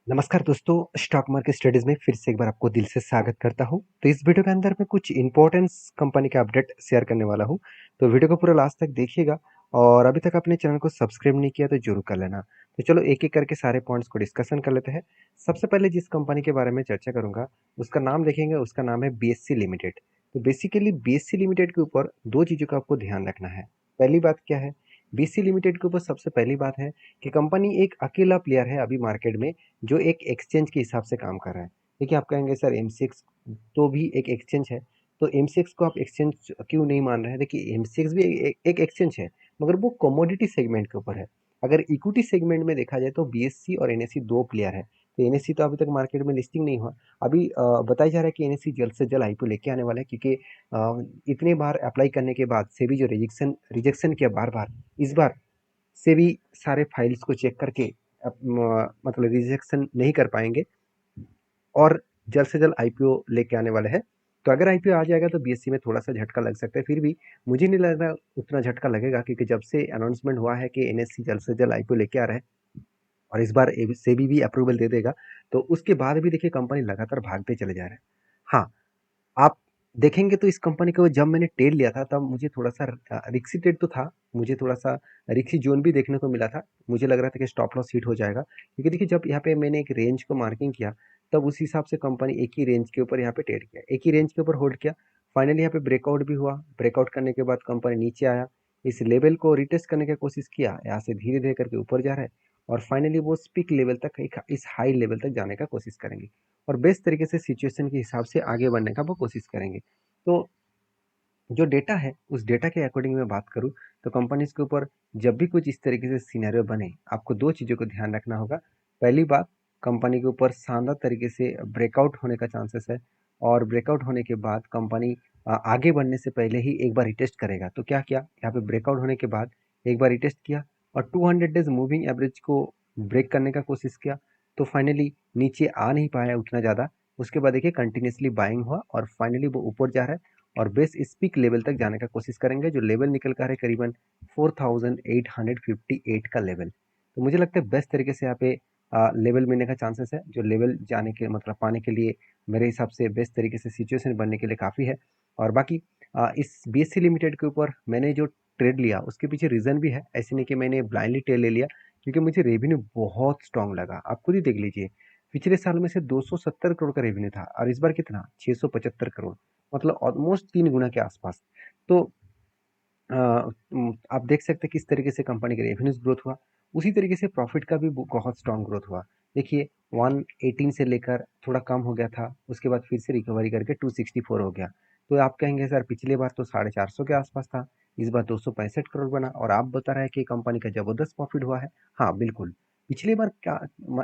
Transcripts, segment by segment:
नमस्कार दोस्तों, stock market studies में फिर से एक बार आपको दिल से स्वागत करता हूँ। तो इस वीडियो के अंदर मैं कुछ इम्पोर्टेंस कंपनी का अपडेट शेयर करने वाला हूँ। तो वीडियो को पूरा लास्ट तक देखिएगा और अभी तक अपने चैनल को सब्सक्राइब नहीं किया तो ज़रूर कर लेना। तो चलो एक-एक करके सारे पॉइंट्स को डिस्कशन कर लेते हैं। सबसे पहले जिस कंपनी के बारे में चर्चा करूँगा, उसका नाम देखेंगे, उसका नाम है बीएससी लिमिटेड। तो बेसिकली बीएससी लिमिटेड के ऊपर 2 चीज़ों का आपको ध्यान रखना है। पहली बात क्या है? बीएससी लिमिटेड के ऊपर सबसे पहली बात है कि कंपनी एक अकेला प्लेयर है अभी मार्केट में जो एक एक्सचेंज के हिसाब से काम कर रहा है। देखिए आप कहेंगे सर एमसीएक्स तो भी एक एक्सचेंज है, तो एमसीएक्स को आप एक्सचेंज क्यों नहीं मान रहे हैं? देखिए एमसीएक्स भी एक एक्सचेंज है, मगर वो कमोडिटी सेगमेंट के ऊपर है। अगर इक्विटी सेगमेंट में देखा जाए तो बीएससी और एनएसई 2 प्लेयर है। तो एनएसई तो अभी तक मार्केट में लिस्टिंग नहीं हुआ। अभी बताया जा रहा है कि एनएसई जल्द से जल्द आईपीओ लेके आने वाला है क्योंकि इतने बार अप्लाई करने के बाद सेबी जो रिजेक्शन किया बार-बार, इस बार सेबी सारे फाइल्स को चेक करके मतलब रिजेक्शन नहीं कर पाएंगे और जल्द से जल्द आईपीओ लेके आने वाले हैं। तो अगर आईपीओ आ जाएगा तो बीएससी में थोड़ा सा झटका लग सकता है, फिर भी मुझे नहीं लग रहा उतना झटका लगेगा क्योंकि जब से अनाउंसमेंट हुआ है कि एनएससी जल्द से जल्द आईपीओ लेके आ रहा है और इस बार सेबी भी अप्रूवल दे देगा, तो उसके बाद भी देखिए कंपनी लगातार भागते चले जा रहे हैं। हाँ, आप देखेंगे तो इस कंपनी को जब मैंने ट्रेड लिया था तब मुझे थोड़ा-सा रिस्की ट्रेड तो था, मुझे थोड़ा-सा रिस्की ज़ोन भी देखने को मिला था। मुझे लग रहा था कि स्टॉप लॉस हिट हो जाएगा क्योंकि देखिए जब यहाँ पे मैंने एक रेंज को मार्किंग किया, तब उस हिसाब से कंपनी एक ही रेंज के ऊपर यहाँ पे ट्रेड किया, एक ही रेंज के ऊपर होल्ड किया। फाइनली यहाँ पे ब्रेकआउट भी हुआ, ब्रेकआउट करने के बाद कंपनी नीचे आया, इस लेवल को रिटेस्ट करने की कोशिश किया, यहाँ से धीरे-धीरे करके ऊपर जा रहा है और फाइनली वो इस पीक लेवल तक एक इस हाई लेवल तक जाने का कोशिश करेंगे और बेस्ट तरीके से सिचुएशन के हिसाब से आगे बढ़ने का वो कोशिश करेंगे। तो जो डेटा है, उस डेटा के अकॉर्डिंग मैं बात करूँ, तो कंपनीज़ के ऊपर जब भी कुछ इस तरीके से सिनेरियो बने, आपको 2 चीज़ों को ध्यान रखना होगा। पहली बात, कंपनी के ऊपर शानदार तरीके से ब्रेकआउट होने का चांसेस है और ब्रेकआउट होने के बाद कंपनी आगे बढ़ने से पहले ही एक बार रिटेस्ट करेगा। तो क्या किया? यहाँ पे ब्रेकआउट होने के बाद एक बार रिटेस्ट किया और 200 डेज़ मूविंग एवरेज को ब्रेक करने का कोशिश किया, तो फाइनली नीचे आ नहीं पाया उतना ज़्यादा। उसके बाद देखिए कंटिन्यूअसली बाइंग हुआ और फाइनली वो ऊपर जा रहा है और बेस इस पीक लेवल तक जाने का कोशिश करेंगे जो लेवल निकल कर है करीबन 4858 का लेवल। तो मुझे लगता है बेस्ट तरीके से यहाँ पे लेवल मिलने का चांसेस है जो लेवल जाने के मतलब पाने के लिए मेरे हिसाब से बेस्ट तरीके से सिचुएशन बनने के लिए काफ़ी है। और बाकी इस बीएससी लिमिटेड के ऊपर मैंने जो ट्रेड लिया उसके पीछे रीज़न भी है, ऐसे नहीं कि मैंने ब्लाइंडली ट्रेड ले लिया क्योंकि मुझे रेवेन्यू बहुत स्ट्रांग लगा। आप खुद ही देख लीजिए, पिछले साल में से 270 करोड़ का रेवेन्यू था और इस बार कितना 675 करोड़, मतलब ऑलमोस्ट 3 गुना के आसपास। तो आप देख सकते हैं किस तरीके से कंपनी का रेवेन्यूज़ ग्रोथ हुआ, उसी तरीके से प्रॉफिट का भी बहुत स्ट्रॉन्ग ग्रोथ हुआ। देखिए 118 से लेकर थोड़ा कम हो गया था, उसके बाद फिर से रिकवरी करके 264 हो गया। तो आप कहेंगे सर पिछली बार तो 450 के आसपास था, इस बार 265 करोड़ बना और आप बता रहे हैं कि कंपनी का ज़बरदस्त प्रॉफिट हुआ है। हाँ, बिल्कुल। पिछली बार क्या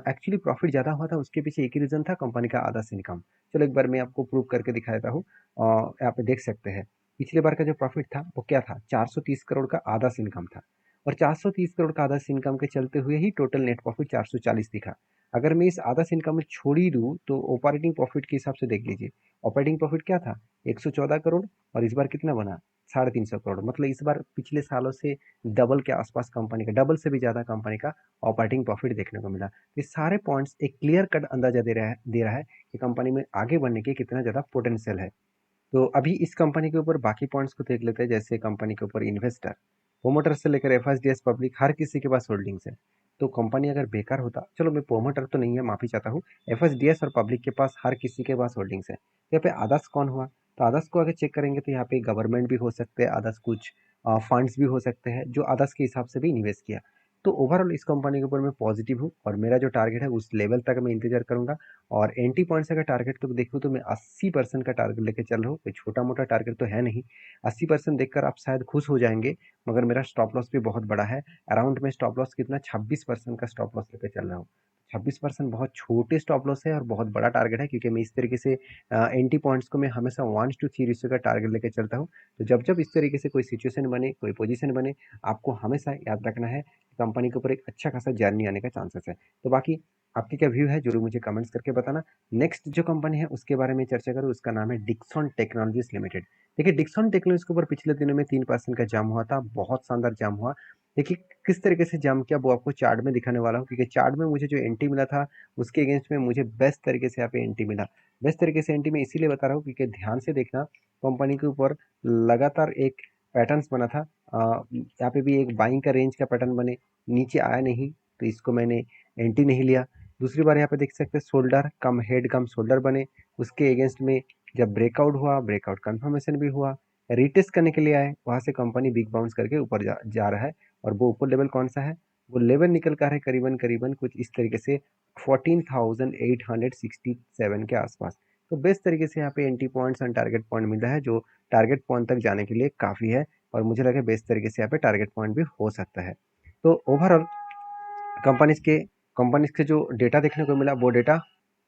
एक्चुअली प्रॉफिट ज़्यादा हुआ था उसके पीछे एक ही रीज़न था कंपनी का आधा से इनकम। चलो एक बार मैं आपको प्रूव करके दिखा देता हूँ। यहाँ पे देख सकते हैं। पिछले बार का जो प्रॉफिट था वो क्या था 430 करोड़ का आधा से इनकम था और 430 करोड़ का आधा से इनकम के चलते हुए ही टोटल नेट प्रॉफिट 440 दिखा। अगर मैं इस आधा से इनकम में छोड़ ही दूँ तो ऑपरेटिंग प्रॉफिट के हिसाब से देख लीजिए, ऑपरेटिंग प्रॉफिट क्या था 114 करोड़ और इस बार कितना बना 350 करोड़। मतलब इस बार पिछले सालों से डबल के आसपास कंपनी का, डबल से भी ज़्यादा कंपनी का ऑपरेटिंग प्रॉफिट देखने को मिला। ये सारे पॉइंट्स एक क्लियर कट अंदाजा दे रहा है कि कंपनी में आगे बढ़ने की कितना ज़्यादा पोटेंशियल है। तो अभी इस कंपनी के ऊपर बाकी पॉइंट्स को देख लेते हैं, जैसे कंपनी के ऊपर इन्वेस्टर प्रोमोटर से लेकर एफएसडीएस पब्लिक हर किसी के पास होल्डिंग्स है। तो कंपनी अगर बेकार होता, चलो मैं प्रोमोटर तो नहीं है माफी चाहता हूँ, एफएसडीएस और पब्लिक के पास हर किसी के पास होल्डिंग्स है। तो यहाँ पे अदर्स कौन हुआ? तो अदर्स को अगर चेक करेंगे तो यहाँ पे गवर्नमेंट भी हो सकते हैं, अदर्स कुछ फंड्स भी हो सकते हैं जो अदर्स के हिसाब से भी इन्वेस्ट किया। तो ओवरऑल इस कंपनी के ऊपर मैं पॉजिटिव हूँ और मेरा जो टारगेट है उस लेवल तक मैं इंतजार करूंगा और एंट्री पॉइंट से अगर टारगेट तो देखूँ तो मैं 80% का टारगेट लेके चल रहा हूँ, कोई छोटा मोटा टारगेट तो है नहीं। 80% देखकर आप शायद खुश हो जाएंगे, मगर मेरा स्टॉप लॉस भी बहुत बड़ा है। अराउंड में स्टॉप लॉस कितना 26% का स्टॉप लॉस लेके चल रहा हूँ। 26% बहुत छोटे स्टॉप लॉस है और बहुत बड़ा टारगेट है क्योंकि मैं इस तरीके से एंट्री पॉइंट्स को मैं हमेशा 1:3 रेशियो का टारगेट लेके चलता हूँ। तो जब जब इस तरीके से कोई सिचुएशन बने, कोई पोजीशन बने, आपको हमेशा याद रखना है कि कंपनी के ऊपर एक अच्छा खासा जर्नी आने का चांसेस है। तो बाकी आपके क्या व्यू है जरूर मुझे कमेंट्स करके बताना। नेक्स्ट जो कंपनी है उसके बारे में चर्चा करूँ, उसका नाम है डिक्सन टेक्नोलॉजीज लिमिटेड। देखिए डिक्सन टेक्नोलॉजीज के ऊपर पिछले दिनों में 3% का जाम हुआ था, बहुत शानदार जाम हुआ। देखिए किस तरीके से जंप किया वो आपको चार्ट में दिखाने वाला हूँ, क्योंकि चार्ट में मुझे जो एंट्री मिला था उसके अगेंस्ट में मुझे बेस्ट तरीके से यहाँ पे एंट्री मिला। बेस्ट तरीके से एंट्री मैं इसीलिए बता रहा हूँ क्योंकि ध्यान से देखना, कंपनी के ऊपर लगातार एक पैटर्न्स बना था। यहाँ पे भी एक बाइंग का रेंज का पैटर्न बने, नीचे आया नहीं तो इसको मैंने एंट्री नहीं लिया। दूसरी बार यहाँ पे देख सकते हैं शोल्डर कम हेड कम शोल्डर बने, उसके अगेंस्ट में जब ब्रेकआउट हुआ, ब्रेकआउट कंफर्मेशन भी हुआ, रिटेस्ट करने के लिए आए, वहां से कंपनी बिग बाउंस करके ऊपर जा रहा है। और वो ऊपर लेवल कौन सा है, वो लेवल निकल कर है करीबन करीबन कुछ इस तरीके से 14,867 के आसपास। तो बेस्ट तरीके से यहाँ पे entry points and target point मिल रहा है, जो टारगेट पॉइंट तक जाने के लिए काफ़ी है। और मुझे लगा बेस्ट तरीके से यहाँ पे टारगेट पॉइंट भी हो सकता है। तो ओवरऑल कंपनीज के कंपनीज के जो डेटा देखने को मिला, वो डेटा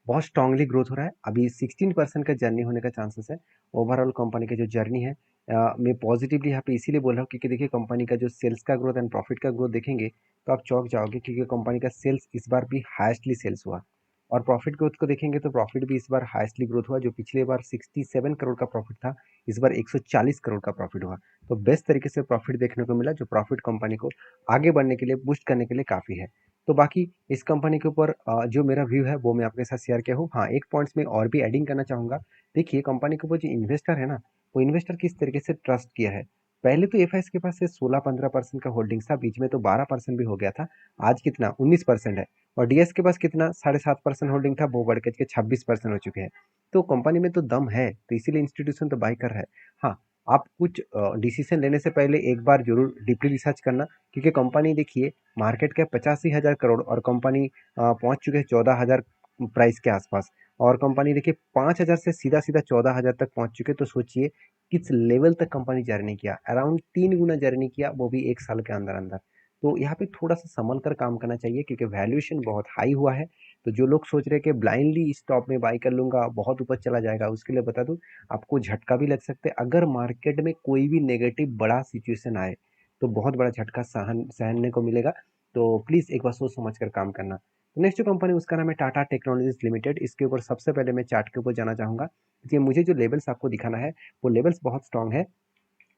बहुत स्ट्रांगली ग्रोथ हो रहा है। अभी 16% का जर्नी होने का चांसेस है। ओवरऑल कंपनी की जो जर्नी है, मैं पॉजिटिवली यहाँ पे इसीलिए बोल रहा हूँ क्योंकि देखिए कंपनी का जो सेल्स का ग्रोथ एंड प्रॉफिट का ग्रोथ देखेंगे तो आप चौंक जाओगे, क्योंकि कंपनी का सेल्स इस बार भी हाईएस्टली सेल्स हुआ। और प्रॉफिट ग्रोथ को देखेंगे तो प्रॉफिट भी इस बार हाईएस्टली ग्रोथ हुआ। जो पिछले बार 67 करोड़ का प्रॉफिट था, इस बार 140 करोड़ का प्रॉफिट हुआ। तो बेस्ट तरीके से प्रॉफिट देखने को मिला, जो प्रॉफिट कंपनी को आगे बढ़ने के लिए बूस्ट करने के लिए काफ़ी है। तो बाकी इस कंपनी के ऊपर जो मेरा व्यू है वो मैं आपके साथ शेयर किया हूँ। हाँ, एक पॉइंट्स में और भी एडिंग करना चाहूँगा। देखिए कंपनी के ऊपर जो इन्वेस्टर है ना, वो इन्वेस्टर किस तरीके से ट्रस्ट किया है। पहले तो एफ के पास से 16-15% का होल्डिंग था, बीच में तो 12% भी हो गया था। आज कितना 19% है। और डीएस के पास कितना 7.5% होल्डिंग था, वो बढ़ के 26% हो चुके हैं। तो कंपनी में तो दम है, तो इसीलिए इंस्टीट्यूशन तो बाई कर रहा है। हाँ, आप कुछ डिसीजन लेने से पहले एक बार जरूर डीपली रिसर्च करना, क्योंकि कंपनी देखिए मार्केट कैप 85,000 करोड़ और कंपनी पहुंच चुके हैं 14,000 प्राइस के आसपास। और कंपनी देखिए 5,000 से सीधा सीधा 14,000 तक पहुंच चुके। तो सोचिए किस लेवल तक कंपनी जर्नी किया, अराउंड 3 गुना जर्नी किया, वो भी एक साल के अंदर अंदर। तो यहाँ पे थोड़ा सा संभल कर काम करना चाहिए, क्योंकि वैल्यूएशन बहुत हाई हुआ है। तो जो लोग सोच रहे हैं कि ब्लाइंडली स्टॉक में बाई कर लूंगा बहुत ऊपर चला जाएगा, उसके लिए बता दूं आपको झटका भी लग सकते हैं। अगर मार्केट में कोई भी नेगेटिव बड़ा सिचुएशन आए तो बहुत बड़ा झटका सहने को मिलेगा। तो प्लीज़ एक बार सोच समझ कर काम करना। तो नेक्स्ट जो कंपनी उसका नाम है टाटा टेक्नोलॉजीज लिमिटेड। इसके ऊपर सबसे पहले मैं चार्ट के ऊपर जाना चाहूँगा, क्योंकि मुझे जो लेवल्स आपको दिखाना है वो लेवल्स बहुत स्ट्रांग है।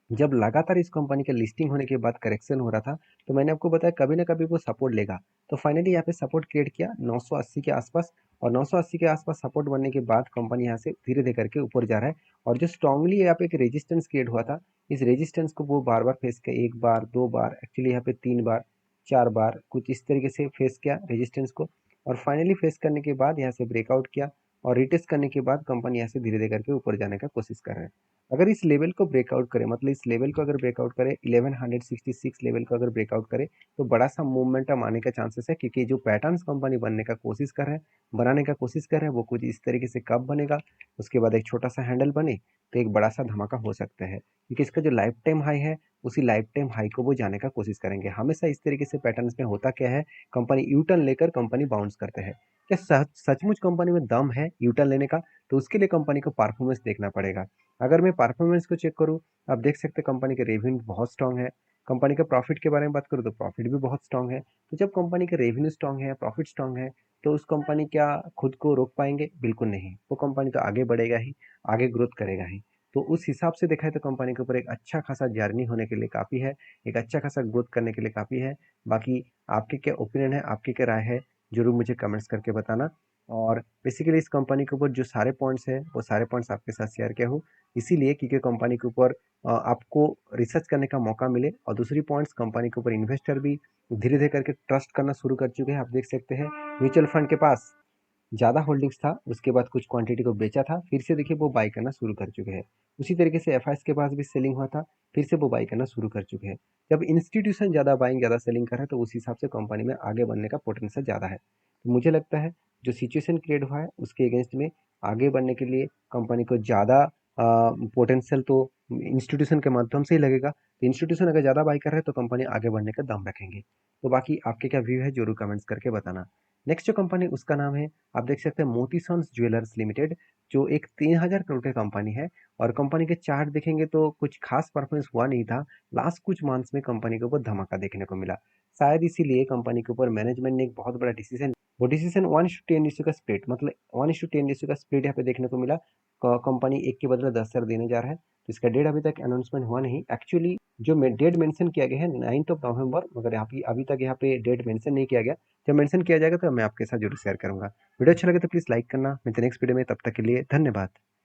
जब लगातार इस कंपनी का लिस्टिंग होने के बाद करेक्शन हो रहा था, तो मैंने आपको बताया कभी ना कभी वो सपोर्ट लेगा। तो फाइनली यहाँ पे सपोर्ट क्रिएट किया 980 के आसपास। और 980 के आसपास सपोर्ट बनने के बाद कंपनी यहाँ से धीरे धीरे करके ऊपर जा रहा है। और जो स्ट्रांगली यहाँ पे एक रेजिस्टेंस क्रिएट हुआ था, इस रेजिस्टेंस को वो बार बार फेस किया, एक बार दो बार, एक्चुअली यहाँ पे 3 बार 4 बार कुछ इस तरीके से फेस किया रेजिस्टेंस को। और फाइनली फेस करने के बाद यहाँ से ब्रेकआउट किया, और रिटेस्ट करने के बाद कंपनी यहाँ से धीरे धीरे करके ऊपर जाने का कोशिश कर रहा है। अगर इस लेवल को ब्रेकआउट करे, मतलब इस लेवल को अगर ब्रेकआउट करे 1166 लेवल को अगर ब्रेकआउट करे, तो बड़ा सा मूवमेंटम आने का चांसेस है। क्योंकि जो पैटर्न्स कंपनी बनने का कोशिश कर रहे हैं, बनाने का कोशिश कर रहे हैं, वो कुछ इस तरीके से कब बनेगा, उसके बाद एक छोटा सा हैंडल बने तो एक बड़ा सा धमाका हो सकता है। क्योंकि इसका जो लाइफ टाइम हाई है, उसी लाइफ टाइम हाई को वो जाने का कोशिश करेंगे। हमेशा इस तरीके से पैटर्न्स में होता क्या है, कंपनी यू टर्न लेकर कंपनी बाउंस करते हैं। क्या सचमुच कंपनी में दम है यू टर्न लेने का? तो उसके लिए कंपनी को परफॉर्मेंस देखना पड़ेगा। अगर मैं परफॉर्मेंस को चेक करूँ, आप देख सकते हैं कंपनी का रेवेन्यू बहुत स्ट्रांग है। कंपनी का प्रॉफिट के बारे में बात करूँ तो प्रॉफिट भी बहुत स्ट्रांग है। तो जब कंपनी का रेवेन्यू स्ट्रांग है, प्रॉफिट स्ट्रांग है, तो उस कंपनी क्या खुद को रोक पाएंगे? बिल्कुल नहीं। वो कंपनी तो आगे बढ़ेगा ही, आगे ग्रोथ करेगा ही। तो उस हिसाब से देखा है तो कंपनी के ऊपर एक अच्छा खासा जर्नी होने के लिए काफ़ी है, एक अच्छा खासा ग्रोथ करने के लिए काफ़ी है। बाकी आपके क्या ओपिनियन है, आपकी क्या राय है, जरूर मुझे कमेंट्स करके बताना। और बेसिकली इस कंपनी के ऊपर जो सारे पॉइंट्स हैं वो सारे पॉइंट्स आपके साथ शेयर किया हूँ, इसीलिए क्योंकि कंपनी के ऊपर आपको रिसर्च करने का मौका मिले। और दूसरी पॉइंट्स, कंपनी के ऊपर इन्वेस्टर भी धीरे धीरे करके ट्रस्ट करना शुरू कर चुके हैं। आप देख सकते हैं म्यूचुअल फंड के पास ज़्यादा होल्डिंग्स था, उसके बाद कुछ क्वांटिटी को बेचा था, फिर से देखिए वो बाई करना शुरू कर चुके हैं। उसी तरीके से एफ के पास भी सेलिंग हुआ था, फिर से वो बाई करना शुरू कर चुके हैं। जब इंस्टीट्यूशन ज़्यादा बाइंग ज़्यादा सेलिंग कर रहा है, तो उस हिसाब से कंपनी में आगे बढ़ने का पोटेंशियल ज़्यादा है। तो मुझे लगता है जो सिचुएशन क्रिएट हुआ है उसके अगेंस्ट में आगे बढ़ने के लिए कंपनी को ज़्यादा पोटेंशियल तो इंस्टीट्यूशन के माध्यम से ही लगेगा। तो इंस्टीट्यूशन अगर ज़्यादा बाई कर रहा है तो कंपनी आगे बढ़ने का दम रखेंगे। तो बाकी आपके क्या व्यू है जरूर कमेंट्स करके बताना। नेक्स्ट जो कंपनी उसका नाम है, आप देख सकते हैं मोती सन्स ज्वेलर्स लिमिटेड, जो एक 3,000 करोड़ की कंपनी है। और कंपनी के चार्ट देखेंगे तो कुछ खास परफॉर्मेंस हुआ नहीं था। लास्ट कुछ मंथ्स में कंपनी के ऊपर धमाका देखने को मिला। शायद इसीलिए कंपनी के ऊपर मैनेजमेंट ने एक बहुत बड़ा डिसीजन, वो डिसीजन 1:10 रेशियो का स्प्लिट, मतलब 1:10 रेशियो का स्प्लिट यहाँ पे देखने को मिला। कंपनी एक के बदले 10 शेयर देने जा रहा है। तो इसका डेट अभी तक अनाउंसमेंट हुआ नहीं। एक्चुअली जो डेट मेंशन किया गया है 9th ऑफ नवंबर, मगर यहाँ पे अभी तक यहाँ पे डेट मेंशन नहीं किया गया। जब मेंशन किया जाएगा तो मैं आपके साथ जरूर शेयर करूंगा। वीडियो अच्छा लगे तो प्लीज़ लाइक करना। मिलते हैं नेक्स्ट वीडियो में, तब तक के लिए धन्यवाद।